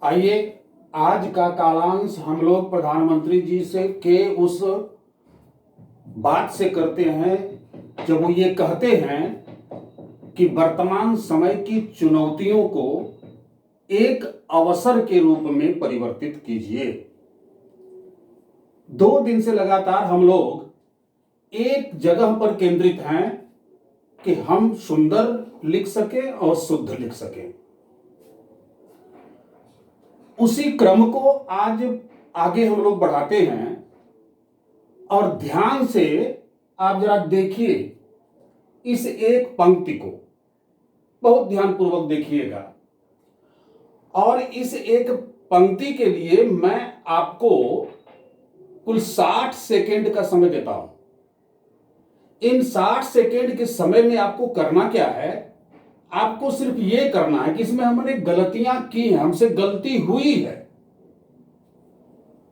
आइए आज का कालांश हम लोग प्रधानमंत्री जी से के उस बात से करते हैं जब वो ये कहते हैं कि वर्तमान समय की चुनौतियों को एक अवसर के रूप में परिवर्तित कीजिए। 2 दिन से लगातार हम लोग एक जगह पर केंद्रित हैं कि हम सुंदर लिख सकें और शुद्ध लिख सकें। उसी क्रम को आज आगे हम लोग बढ़ाते हैं और ध्यान से आप जरा देखिए, इस एक पंक्ति को बहुत ध्यानपूर्वक देखिएगा और इस एक पंक्ति के लिए मैं आपको कुल 60 सेकेंड का समय देता हूं। इन 60 सेकेंड के समय में आपको करना क्या है? आपको सिर्फ ये करना है कि इसमें हमने गलतियां की हैं, हमसे गलती हुई है,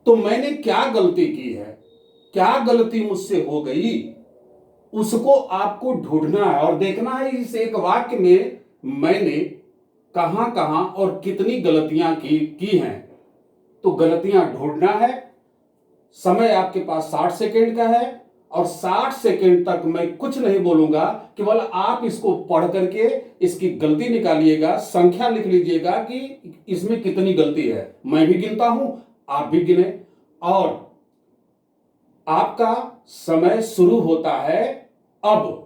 तो मैंने क्या गलती की है, क्या गलती मुझसे हो गई, उसको आपको ढूंढना है और देखना है इस एक वाक्य में मैंने कहां कहां और कितनी गलतियां की हैं। तो गलतियां ढूंढना है। समय आपके पास 60 सेकेंड का है और 60 सेकेंड तक मैं कुछ नहीं बोलूंगा, केवल आप इसको पढ़ करके इसकी गलती निकालिएगा, संख्या लिख लीजिएगा कि इसमें कितनी गलती है। मैं भी गिनता हूं, आप भी गिने और आपका समय शुरू होता है अब।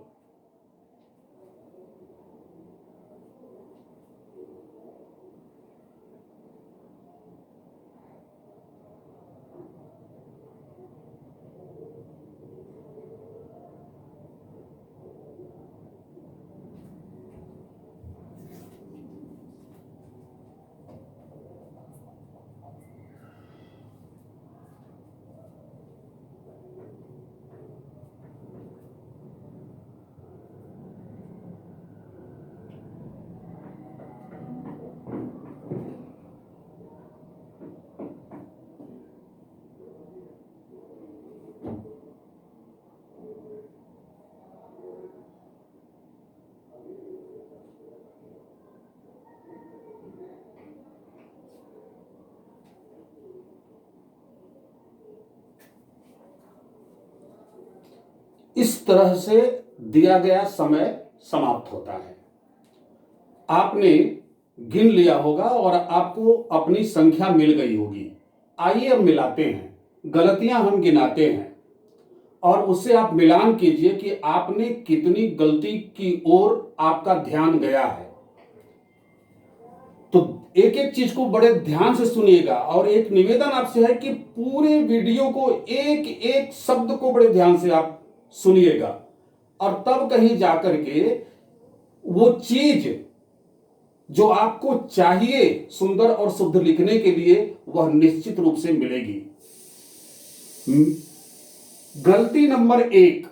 इस तरह से दिया गया समय समाप्त होता है। आपने गिन लिया होगा और आपको अपनी संख्या मिल गई होगी। आइए अब मिलाते हैं, गलतियां हम गिनाते हैं और उससे आप मिलान कीजिए कि आपने कितनी गलती की ओर आपका ध्यान गया है। तो एक एक चीज को बड़े ध्यान से सुनिएगा और एक निवेदन आपसे है कि पूरे वीडियो को एक एक शब्द को बड़े ध्यान से आप सुनिएगा और तब कहीं जाकर के वो चीज जो आपको चाहिए सुंदर और शुद्ध लिखने के लिए वह निश्चित रूप से मिलेगी। गलती नंबर 1,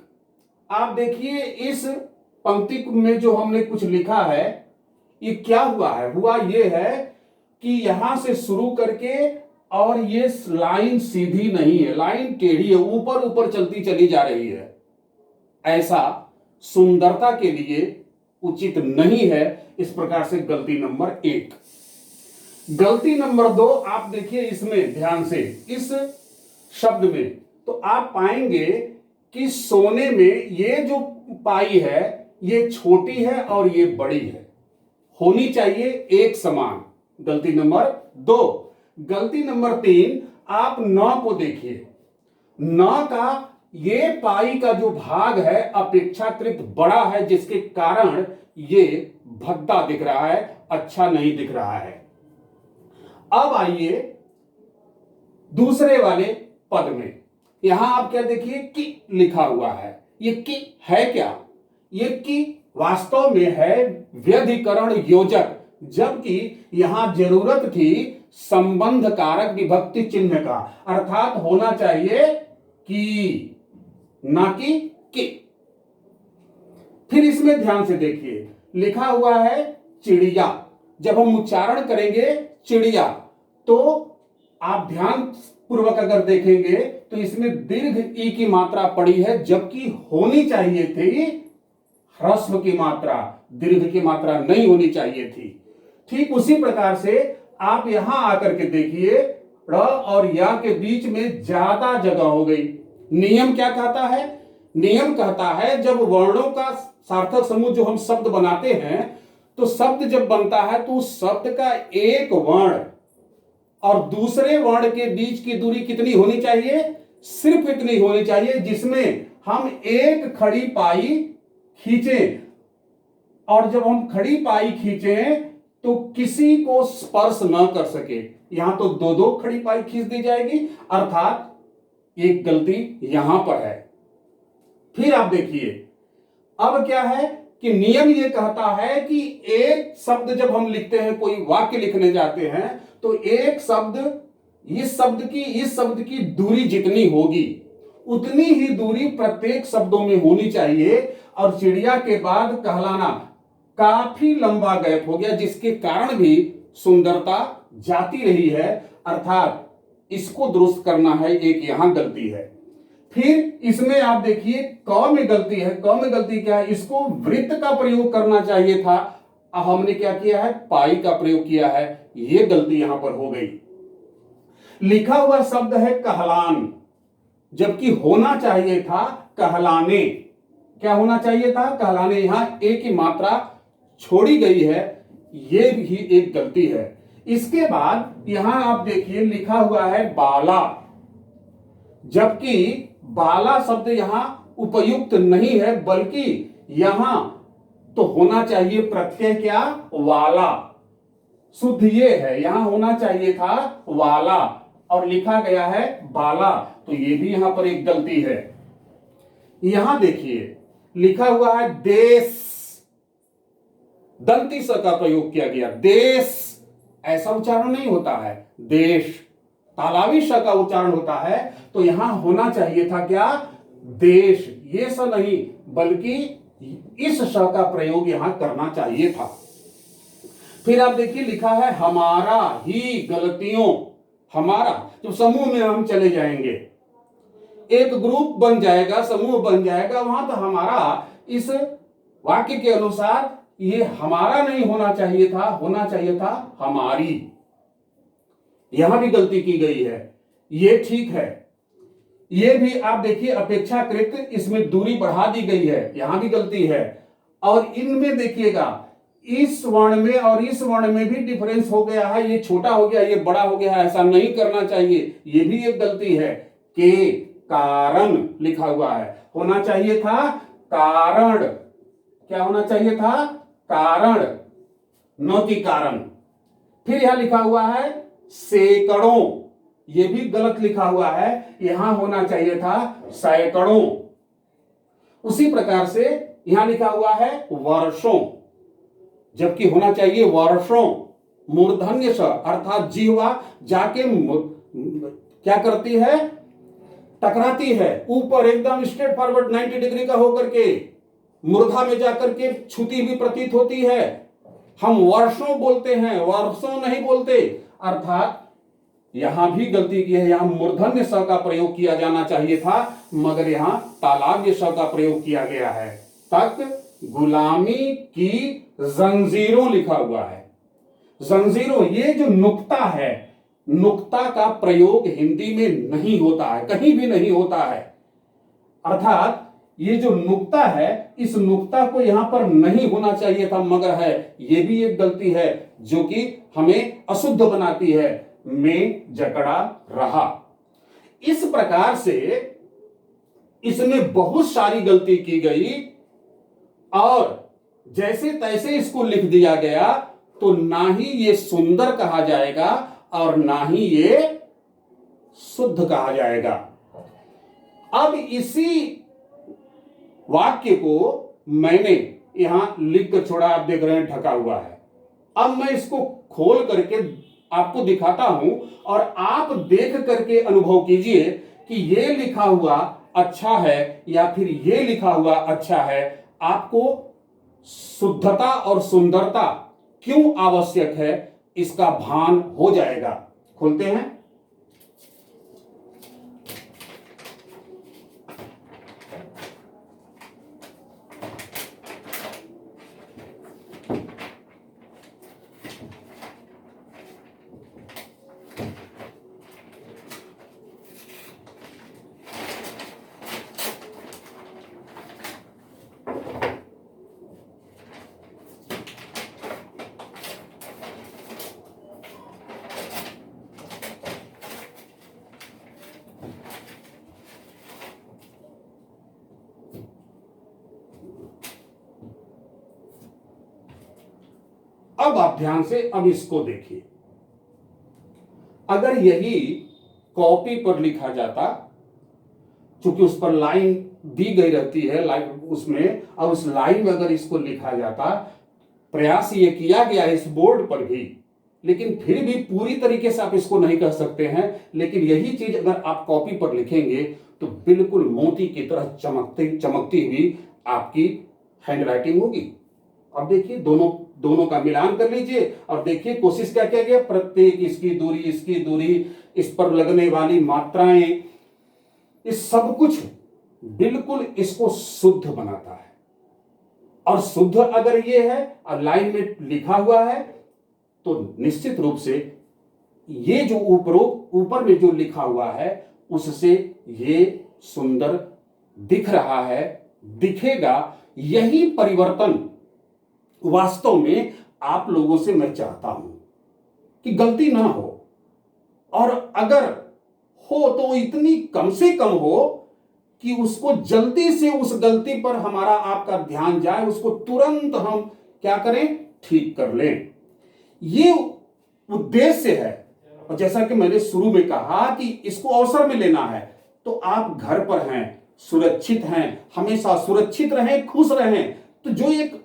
आप देखिए इस पंक्ति में जो हमने कुछ लिखा है, ये क्या हुआ है? हुआ ये है कि यहां से शुरू करके और ये लाइन सीधी नहीं है, लाइन टेढ़ी है, ऊपर ऊपर चलती चली जा रही है। ऐसा सुंदरता के लिए उचित नहीं है। इस प्रकार से गलती नंबर 1। गलती नंबर 2, आप देखिए इसमें ध्यान से, इस शब्द में तो आप पाएंगे कि सोने में ये जो पाई है ये छोटी है और ये बड़ी है, होनी चाहिए एक समान। गलती नंबर 2। गलती नंबर 3, आप न को देखिए, न का ये पाई का जो भाग है अपेक्षाकृत बड़ा है, जिसके कारण ये भद्दा दिख रहा है, अच्छा नहीं दिख रहा है। अब आइए दूसरे वाले पद में, यहां आप क्या देखिए कि लिखा हुआ है। ये कि है क्या? ये कि वास्तव में है व्यधिकरण योजक, जबकि यहां जरूरत थी संबंध कारक विभक्ति चिन्ह का, अर्थात होना चाहिए कि, ना कि। फिर इसमें ध्यान से देखिए, लिखा हुआ है चिड़िया। जब हम उच्चारण करेंगे चिड़िया तो आप ध्यान पूर्वक अगर देखेंगे तो इसमें दीर्घ ई की मात्रा पड़ी है, जबकि होनी चाहिए थी ह्रस्व की मात्रा, दीर्घ की मात्रा नहीं होनी चाहिए थी। ठीक उसी प्रकार से आप यहां आकर के देखिए ड़ और या के बीच में ज्यादा जगह हो गई। नियम क्या कहता है? नियम कहता है जब वर्णों का सार्थक समूह जो हम शब्द बनाते हैं, तो शब्द जब बनता है तो उस शब्द का एक वर्ण और दूसरे वर्ण के बीच की दूरी कितनी होनी चाहिए? सिर्फ इतनी होनी चाहिए जिसमें हम एक खड़ी पाई खींचें, और जब हम खड़ी पाई खींचें तो किसी को स्पर्श न कर सके। यहां तो दो दो खड़ी पाई खींच दी जाएगी, अर्थात एक गलती यहां पर है। फिर आप देखिए अब क्या है कि नियम ये कहता है कि एक शब्द जब हम लिखते हैं, कोई वाक्य लिखने जाते हैं, तो एक शब्द इस शब्द की दूरी जितनी होगी उतनी ही दूरी प्रत्येक शब्दों में होनी चाहिए। और चिड़िया के बाद कहलाना काफी लंबा गैप हो गया, जिसके कारण भी सुंदरता जाती रही है, अर्थात इसको दुरुस्त करना है। एक यहां गलती है। फिर इसमें आप देखिए क में गलती है। क में गलती क्या है? इसको वृत्त का प्रयोग करना चाहिए था, हमने क्या किया है? पाई का प्रयोग किया है। यह गलती यहां पर हो गई। लिखा हुआ शब्द है कहलान, जबकि होना चाहिए था कहलाने। क्या होना चाहिए था? कहलाने। यहां एक ही मात्रा छोड़ी गई है, यह भी एक गलती है। इसके बाद यहां आप देखिए लिखा हुआ है बाला, जबकि बाला शब्द यहां उपयुक्त नहीं है, बल्कि यहां तो होना चाहिए प्रत्यय क्या? वाला। शुद्ध ये है, यहां होना चाहिए था वाला और लिखा गया है बाला, तो ये भी यहां पर एक गलती है। यहां देखिए लिखा हुआ है देश, दंती स का प्रयोग किया गया। देश ऐसा उच्चारण नहीं होता है, देश तालाबी श का उच्चारण होता है, तो यहां होना चाहिए था क्या? देश। ये स नहीं बल्कि इस श का प्रयोग यहां करना चाहिए था। फिर आप देखिए लिखा है हमारा ही गलतियों। हमारा जब समूह में हम चले जाएंगे, एक ग्रुप बन जाएगा, समूह बन जाएगा, वहां तो हमारा इस वाक्य के अनुसार ये हमारा नहीं होना चाहिए था, होना चाहिए था हमारी। यहां भी गलती की गई है, ये ठीक है। ये भी आप देखिए अपेक्षाकृत इसमें दूरी बढ़ा दी गई है, यहां भी गलती है। और इनमें देखिएगा इस वर्ण में और इस वर्ण में भी डिफरेंस हो गया है, ये छोटा हो गया, ये बड़ा हो गया है, ऐसा नहीं करना चाहिए, ये भी एक गलती है। के कारण लिखा हुआ है, होना चाहिए था कारण। क्या होना चाहिए था? कारण, न कि कारण। फिर यहां लिखा हुआ है सैकड़ों, ये भी गलत लिखा हुआ है, यहां होना चाहिए था सैकड़ों। उसी प्रकार से यहां लिखा हुआ है वर्षों, जबकि होना चाहिए वर्षों। मूर्धन्य स अर्थात जीवा जाके क्या करती है? टकराती है ऊपर, एकदम स्ट्रेट फॉरवर्ड 90 डिग्री का होकर के मूर्धा में जाकर के छूती हुई प्रतीत होती है। हम वर्षों बोलते हैं, वर्षों नहीं बोलते, अर्थात यहां भी गलती की है। यहां मूर्धन्य स का प्रयोग किया जाना चाहिए था, मगर यहां तालाब्य स का प्रयोग किया गया है। तक गुलामी की जंजीरों लिखा हुआ है। जंजीरों, ये जो नुक्ता है, नुक्ता का प्रयोग हिंदी में नहीं होता है, कहीं भी नहीं होता है। अर्थात ये जो नुक्ता है, इस नुक्ता को यहां पर नहीं होना चाहिए था, मगर है। ये भी एक गलती है जो कि हमें अशुद्ध बनाती है। में जकड़ा रहा। इस प्रकार से इसमें बहुत सारी गलती की गई और जैसे तैसे इसको लिख दिया गया, तो ना ही ये सुंदर कहा जाएगा और ना ही ये शुद्ध कहा जाएगा। अब इसी वाक्य को मैंने यहां लिख कर छोड़ा, आप देख रहे हैं ढका हुआ है। अब मैं इसको खोल करके आपको दिखाता हूं और आप देख करके अनुभव कीजिए कि ये लिखा हुआ अच्छा है या फिर ये लिखा हुआ अच्छा है। आपको शुद्धता और सुंदरता क्यों आवश्यक है, इसका भान हो जाएगा। खोलते हैं। अब आप ध्यान से अब इसको देखिए। अगर यही कॉपी पर लिखा जाता, चूंकि उस पर लाइन दी गई रहती है लाइन उसमें, और उस लाइन में अगर इसको लिखा जाता, प्रयास ये किया गया इस बोर्ड पर भी, लेकिन फिर भी पूरी तरीके से आप इसको नहीं कह सकते हैं। लेकिन यही चीज अगर आप कॉपी पर लिखेंगे तो बिल्कुल मोती की तरह चमकती चमकती हुई आपकी हैंडराइटिंग होगी। अब देखिए दोनों का मिलान कर लीजिए और देखिए कोशिश क्या किया गया, प्रत्येक इसकी दूरी, इस पर लगने वाली मात्राएं, इस सब कुछ बिल्कुल इसको शुद्ध बनाता है। और शुद्ध अगर ये है और लाइन में लिखा हुआ है तो निश्चित रूप से ये जो ऊपर में जो लिखा हुआ है उससे ये सुंदर दिख रहा है, दिखेगा। यही परिवर्तन वास्तव में आप लोगों से मैं चाहता हूं कि गलती ना हो, और अगर हो तो इतनी कम से कम हो कि उसको जल्दी से उस गलती पर हमारा आपका ध्यान जाए, उसको तुरंत हम क्या करें, ठीक कर लें। ये उद्देश्य है। और जैसा कि मैंने शुरू में कहा कि इसको अवसर में लेना है, तो आप घर पर हैं, सुरक्षित हैं, हमेशा सुरक्षित रहें, खुश रहें। तो जो एक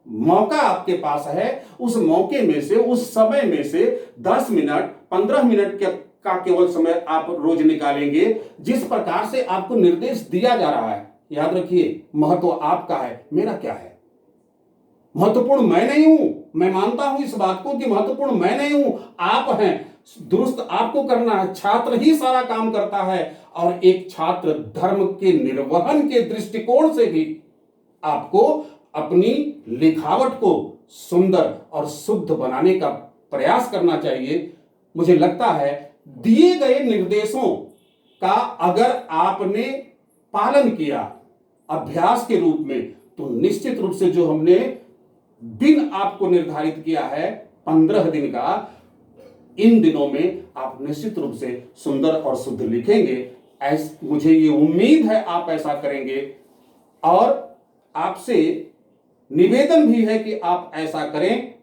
मौका आपके पास है, उस मौके में से, उस समय में से 10 मिनट 15 मिनट का केवल समय आप रोज निकालेंगे। जिस प्रकार से आपको निर्देश दिया जा रहा है, याद रखिए महत्व आपका है, मेरा क्या है। महत्वपूर्ण मैं नहीं हूं, मैं मानता हूं इस बात को कि महत्वपूर्ण मैं नहीं हूं, आप हैं। दुरुस्त आपको करना है, छात्र ही सारा काम करता है। और एक छात्र धर्म के निर्वहन के दृष्टिकोण से भी आपको अपनी लिखावट को सुंदर और शुद्ध बनाने का प्रयास करना चाहिए। मुझे लगता है दिए गए निर्देशों का अगर आपने पालन किया अभ्यास के रूप में, तो निश्चित रूप से जो हमने दिन आपको निर्धारित किया है 15 दिन का, इन दिनों में आप निश्चित रूप से सुंदर और शुद्ध लिखेंगे। मुझे ये उम्मीद है आप ऐसा करेंगे, और आपसे निवेदन भी है कि आप ऐसा करें।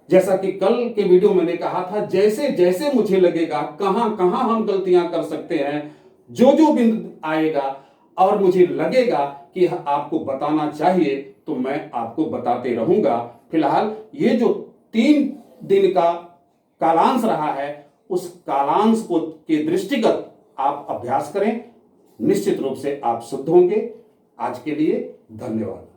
जैसा कि कल के वीडियो मैंने कहा था, जैसे जैसे मुझे लगेगा कहां कहां हम गलतियां कर सकते हैं, जो बिंदु आएगा और मुझे लगेगा कि आपको बताना चाहिए, तो मैं आपको बताते रहूंगा। फिलहाल ये जो 3 दिन का कालांश रहा है, उस कालांश को के दृष्टिगत आप अभ्यास करें, निश्चित रूप से आप शुद्ध होंगे। आज के लिए धन्यवाद।